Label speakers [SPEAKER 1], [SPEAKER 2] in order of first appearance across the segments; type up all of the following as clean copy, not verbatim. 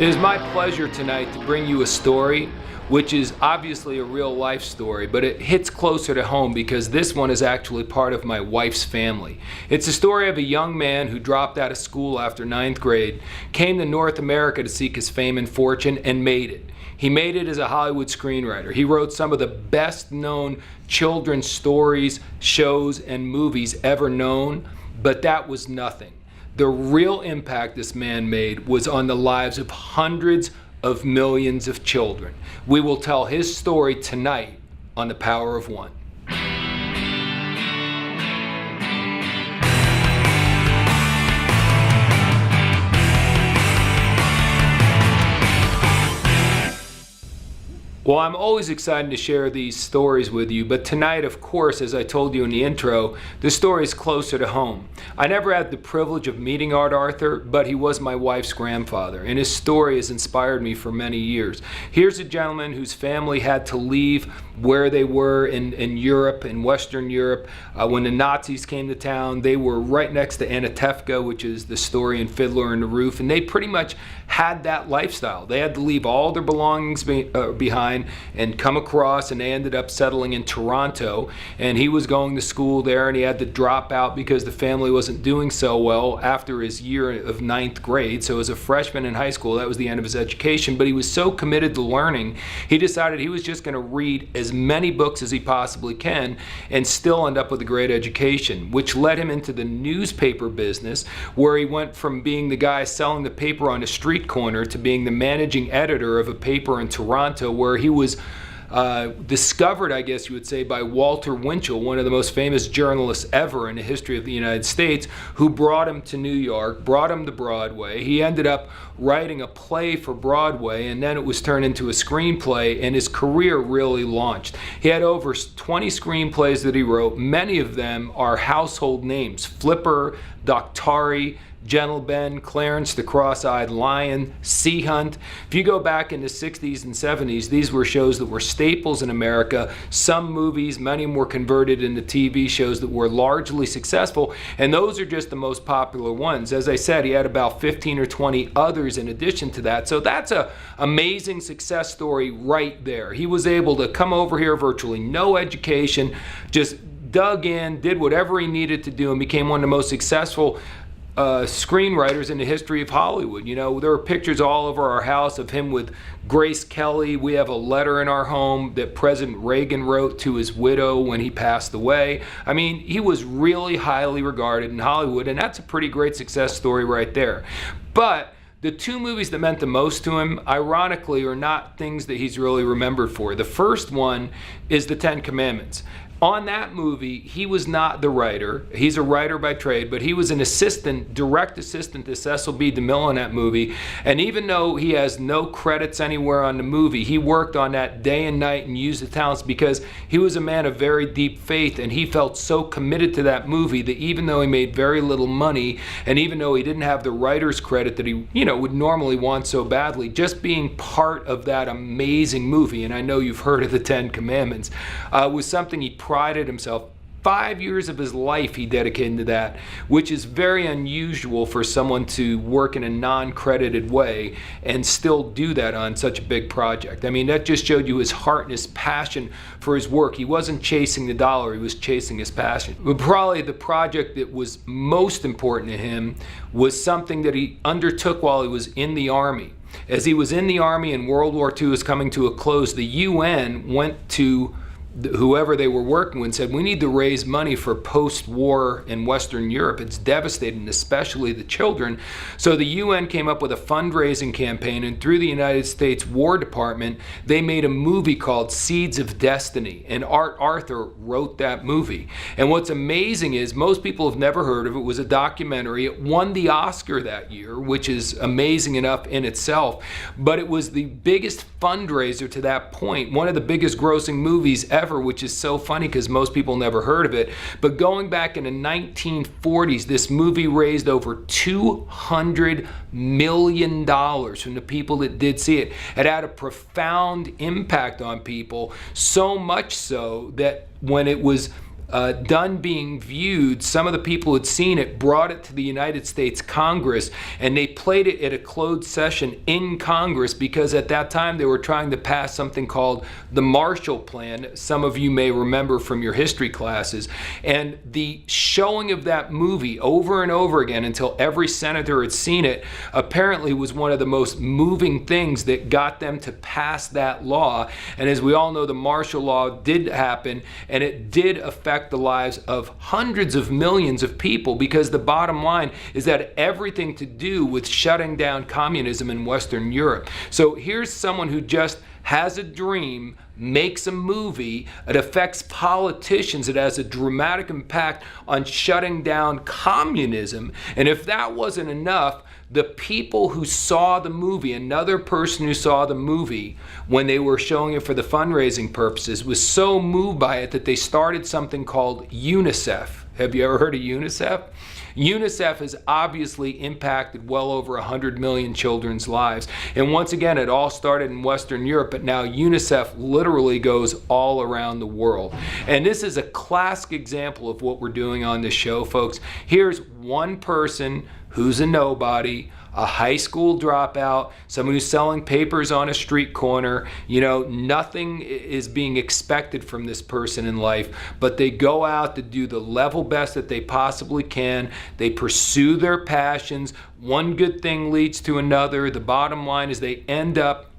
[SPEAKER 1] It is my pleasure tonight to bring you a story which is obviously a real life story, but it hits closer to home because this one is actually part of my wife's family. It's a story of a young man who dropped out of school after 9th grade, came to North America to seek his fame and fortune, and made it. He made it as a Hollywood screenwriter. He wrote some of the best known children's stories, shows, and movies ever known, but that was nothing. The real impact this man made was on the lives of hundreds of millions of children. We will tell his story tonight on The Power of One. Well, I'm always excited to share these stories with you, but tonight, of course, as I told you in the intro, the story is closer to home. I never had the privilege of meeting Art Arthur, but he was my wife's grandfather, and his story has inspired me for many years. Here's a gentleman whose family had to leave where they were in Europe, in Western Europe. When the Nazis came to town, they were right next to Anatevka, which is the story in Fiddler on the Roof, and they pretty much had that lifestyle. They had to leave all their belongings behind and come across, and they ended up settling in Toronto, and he was going to school there, and he had to drop out because the family wasn't doing so well after his year of 9th grade. So as a freshman in high school, that was the end of his education, but he was so committed to learning, he decided he was just going to read as many books as he possibly can and still end up with a great education, which led him into the newspaper business, where he went from being the guy selling the paper on the street corner to being the managing editor of a paper in Toronto, where he was discovered, I guess you would say, by Walter Winchell, one of the most famous journalists ever in the history of the United States, who brought him to New York, brought him to Broadway. He ended up writing a play for Broadway, and then it was turned into a screenplay, and his career really launched. He had over 20 screenplays that he wrote. Many of them are household names: Flipper, Doctari, Gentle Ben, Clarence the Cross-Eyed Lion, Sea Hunt. If you go back in the 60s and 70s, these were shows that were staples in America. Some movies, many more converted into TV shows that were largely successful, and those are just the most popular ones. As I said, he had about 15 or 20 others in addition to that. So that's an amazing success story right there. He was able to come over here, virtually no education, just dug in, did whatever he needed to do, and became one of the most successful screenwriters in the history of Hollywood. You know, there are pictures all over our house of him with Grace Kelly. We have a letter in our home that President Reagan wrote to his widow when he passed away. I mean, he was really highly regarded in Hollywood, and that's a pretty great success story right there. But the two movies that meant the most to him, ironically, are not things that he's really remembered for. The first one is The Ten Commandments. On that movie, he was not the writer. He's a writer by trade, but he was an assistant, direct assistant to Cecil B. DeMille in that movie. And even though he has no credits anywhere on the movie, he worked on that day and night and used the talents because he was a man of very deep faith, and he felt so committed to that movie that even though he made very little money, and even though he didn't have the writer's credit that he, would normally want so badly, just being part of that amazing movie, and I know you've heard of the Ten Commandments, was something he prided himself. 5 years of his life he dedicated to that, which is very unusual for someone to work in a non-credited way and still do that on such a big project. I mean, that just showed you his heart and his passion for his work. He wasn't chasing the dollar, he was chasing his passion. But probably the project that was most important to him was something that he undertook while he was in the Army. As he was in the Army and World War II was coming to a close, the UN went to whoever they were working with and said, we need to raise money for post-war in Western Europe. It's devastating, especially the children. So the UN came up with a fundraising campaign, and through the United States War Department, they made a movie called Seeds of Destiny, and Art Arthur wrote that movie. And what's amazing is most people have never heard of it. It was a documentary. It won the Oscar that year, which is amazing enough in itself, but it was the biggest fundraiser to that point, one of the biggest grossing movies ever, which is so funny because most people never heard of it. But going back in the 1940s, this movie raised over $200 million from the people that did see it. It had a profound impact on people, so much so that when it was done being viewed, some of the people who had seen it brought it to the United States Congress, and they played it at a closed session in Congress because at that time they were trying to pass something called the Marshall Plan. Some of you may remember from your history classes. And the showing of that movie over and over again until every senator had seen it apparently was one of the most moving things that got them to pass that law. And as we all know, the Marshall Law did happen, and it did affect the lives of hundreds of millions of people, because the bottom line is that everything to do with shutting down communism in Western Europe. So here's someone who just has a dream, makes a movie, it affects politicians, it has a dramatic impact on shutting down communism. And if that wasn't enough, the people who saw the movie, another person who saw the movie when they were showing it for the fundraising purposes, was so moved by it that they started something called UNICEF. Have you ever heard of UNICEF? UNICEF has obviously impacted well over 100 million children's lives. And once again, it all started in Western Europe, but now UNICEF literally goes all around the world. And this is a classic example of what we're doing on this show, folks. Here's one person who's a nobody, a high school dropout, someone who's selling papers on a street corner. You know, nothing is being expected from this person in life, but they go out to do the level best that they possibly can. They pursue their passions. One good thing leads to another. The bottom line is they end up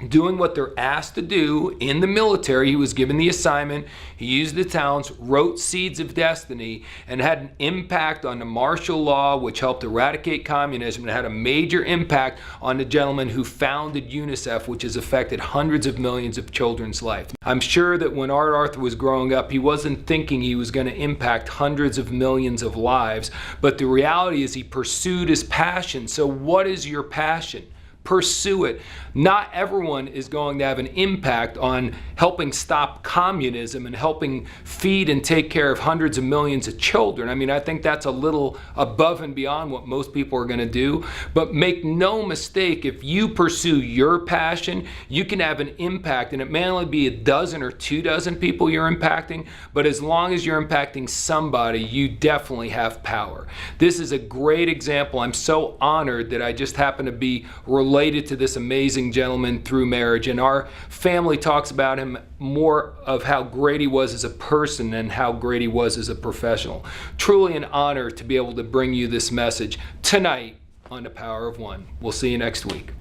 [SPEAKER 1] doing what they're asked to do in the military. He was given the assignment, he used the talents, wrote Seeds of Destiny, and had an impact on the martial law, which helped eradicate communism, and had a major impact on the gentleman who founded UNICEF, which has affected hundreds of millions of children's lives. I'm sure that when Art Arthur was growing up, he wasn't thinking he was going to impact hundreds of millions of lives, but the reality is he pursued his passion. So what is your passion? Pursue it. Not everyone is going to have an impact on helping stop communism and helping feed and take care of hundreds of millions of children. I mean, I think that's a little above and beyond what most people are going to do. But make no mistake, if you pursue your passion, you can have an impact. And it may only be a dozen or 24 people you're impacting, but as long as you're impacting somebody, you definitely have power. This is a great example. I'm so honored that I just happen to be related to this amazing gentleman through marriage, and our family talks about him more of how great he was as a person and how great he was as a professional. Truly an honor to be able to bring you this message tonight on The Power of One. We'll see you next week.